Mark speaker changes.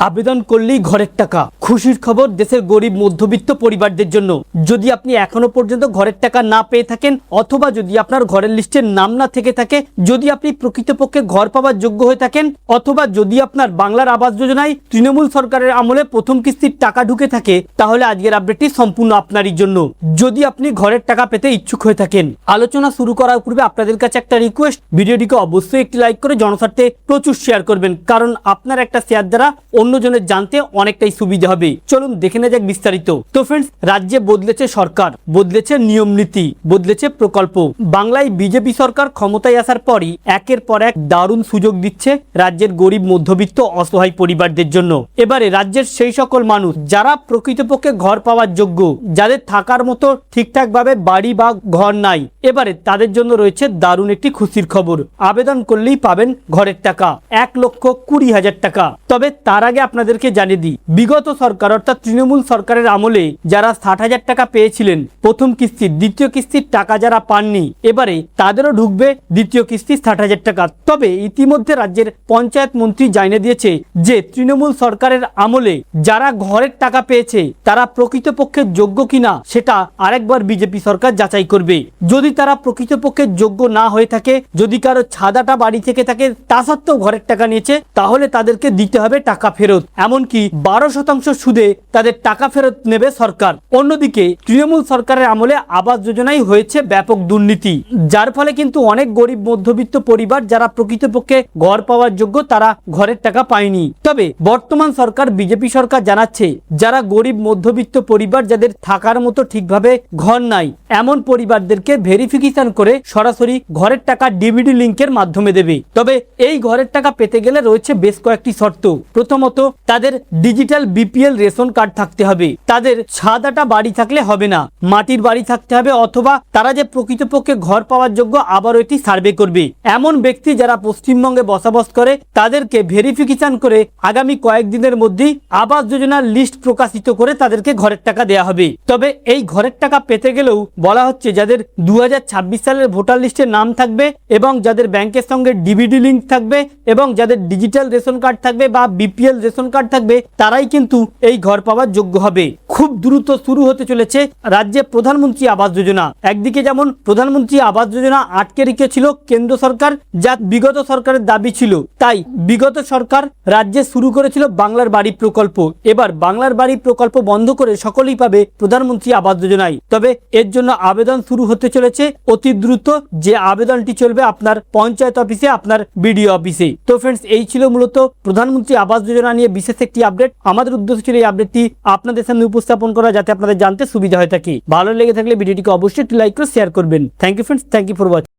Speaker 1: আবেদন করলেই ঘরের টাকা। খুশির খবর দেশের গরিব মধ্যবিত্ত পরিবারদের জন্য। যদি আপনি এখনো পর্যন্ত ঘরের টাকা না পেয়ে থাকেন, অথবা যদি আপনার ঘরের লিস্টে নাম না থেকে থাকে, যদি আপনি প্রকৃতপক্ষে ঘর পাওয়ার যোগ্য হয়ে থাকেন, অথবা যদি আপনার বাংলার আবাস যোজনায় তৃণমূল সরকারের আমলে প্রথম কিস্তির টাকা ঢুকে থাকে, তাহলে আজকের আপডেটটি সম্পূর্ণ আপনারই জন্য। যদি আপনি ঘরের টাকা পেতে ইচ্ছুক হয়ে থাকেন, আলোচনা শুরু করার পূর্বে আপনাদের কাছে একটা রিকোয়েস্ট, ভিডিওটিকে অবশ্যই একটি লাইক করে জনস্বার্থে প্রচুর শেয়ার করবেন, কারণ আপনার একটা শেয়ার দ্বারা অন্যজনের জানতে অনেকটাই সুবিধা হবে। চলুন দেখে নেওয়া যাক বিস্তারিত। তো ফ্রেন্ডস, রাজ্যে বদলেছে সরকার, বদলেছে নিয়ম নীতি, বদলেছে প্রকল্প। বাংলায় বিজেপি সরকার ক্ষমতায় আসার পরই একের পর এক দারুণ সুযোগ দিচ্ছে রাজ্যের গরিব মধ্যবিত্ত অসহায় পরিবারদের জন্য। এবারে রাজ্যের সেই সকল মানুষ যারা প্রকৃতপক্ষে ঘর পাওয়ার যোগ্য, যাদের থাকার মতো ঠিকঠাক ভাবে বাড়ি বা ঘর নাই, এবারে তাদের জন্য রয়েছে দারুণ একটি খুশির খবর। আবেদন করলেই পাবেন ঘরের টাকা, 1,20,000 টাকা। তবে তার আগে আপনাদেরকে জানিয়ে দিই, বিগত সরকার অর্থাৎ তৃণমূল সরকারের আমলে যারা 60,000 টাকা পেয়েছিলেন প্রথম কিস্তির, দ্বিতীয় কিস্তির টাকা যারা পাননি, এবারে তাদেরও ঢুকবে দ্বিতীয় কিস্তি 60,000 টাকা। তবে ইতিমধ্যে রাজ্যের পঞ্চায়েত মন্ত্রী জানিয়ে দিয়েছে যে তৃণমূল সরকারের আমলে যারা ঘরের টাকা পেয়েছে তারা প্রকৃতপক্ষে যোগ্য কিনা সেটা আরেকবার বিজেপি সরকার যাচাই করবে। যদি তারা প্রকৃতপক্ষে যোগ্য না হয়ে থাকে, যদি কারো ছাদাটা বাড়ি থেকে থাকে, তা সত্ত্বেও ঘরের টাকা নিয়েছে, তাহলে তাদেরকে দিতে হবে টাকা ফেরত। এমনকি 12% সুদে তাদের টাকা ফেরত নেবে সরকার। অন্যদিকে তৃণমূল সরকারের আমলে আবাস যোজনায় হয়েছে ব্যাপক দুর্নীতি, যার ফলে কিন্তু অনেক গরিব মধ্যবিত্ত পরিবার যারা প্রকৃতপক্ষে ঘর পাওয়ার যোগ্য তারা ঘরের টাকা পায়নি। তবে বর্তমান সরকার, বিজেপি সরকার জানাচ্ছে যারা গরিব মধ্যবিত্ত পরিবার, যাদের থাকার মতো ঠিকভাবে ঘর নাই, এমন পরিবারদেরকে ভেরিফিকেশন করে সরাসরি ঘরের টাকা ডিবিডি লিঙ্কের মাধ্যমে দেবে। তবে এই ঘরের টাকা পেতে গেলে রয়েছে বেশ কয়েকটি শর্ত। প্রথমত, তাদের ডিজিটাল বিপিএল রেশন কার্ড থাকতে হবে, তাদের ছাদাটা বাড়ি থাকলে হবে না, মাটির বাড়ি থাকতে হবে, অথবা তারা যে প্রকৃতপক্ষে ঘর পাওয়ার যোগ্য আবার এটি সার্ভে করবে। এমন ব্যক্তি যারা পশ্চিমবঙ্গে বসবাস করে তাদেরকে ভেরিফিকেশন করে আগামী কয়েকদিনের মধ্যেই আবাস যোজনার লিস্ট প্রকাশিত করে তাদেরকে ঘরের টাকা দেওয়া হবে। তবে এই ঘরের টাকা পেতে গেলেও বলা হচ্ছে যাদের 2026 সালের ভোটার লিস্টে নাম থাকবে, এবং যাদের ব্যাংকের সঙ্গে ডিবিডি লিঙ্ক থাকবে, এবং যাদের ডিজিটাল রেশন কার্ড থাকবে বা বিপিএল রেশন কার্ড থাকবে, তারাই কিন্তু এই ঘর পাওয়ার যোগ্য হবে। খুব দ্রুত শুরু হতে চলেছে রাজ্যে প্রধানমন্ত্রী আবাস যোজনা। একদিকে যেমন প্রধানমন্ত্রী আবাস যোজনা আটকে রেখেছিল কেন্দ্র সরকার, যা বিগত সরকারের দাবি ছিল, তাই বিগত সরকার রাজ্যে শুরু করেছিল বাংলার বাড়ি প্রকল্প। এবার বাংলার বাড়ি প্রকল্প বন্ধ করে সকলেই পাবে প্রধানমন্ত্রী আবাস যোজনায়। তবে এর জন্য আবেদন শুরু হতে চলেছে অতি দ্রুত, যে আবেদনটি চলবে আপনার পঞ্চায়েত অফিসে, আপনার বিডিও অফিসে। তো ফ্রেন্ডস, এই ছিল মূলত প্রধানমন্ত্রী আবাস যোজনা নিয়ে বিশেষ একটি আপডেট। আমাদের উদ্দেশ্য ছিল এই আপডেটটি আপনাদের সামনে উপস্থাপন করা, যাতে আপনাদের জানতে সুবিধা হয়ে থাকে। ভালো লেগে থাকলে ভিডিওটিকে অবশ্যই একটি লাইক করে শেয়ার করবেন। Thank you friends, thank you for watching.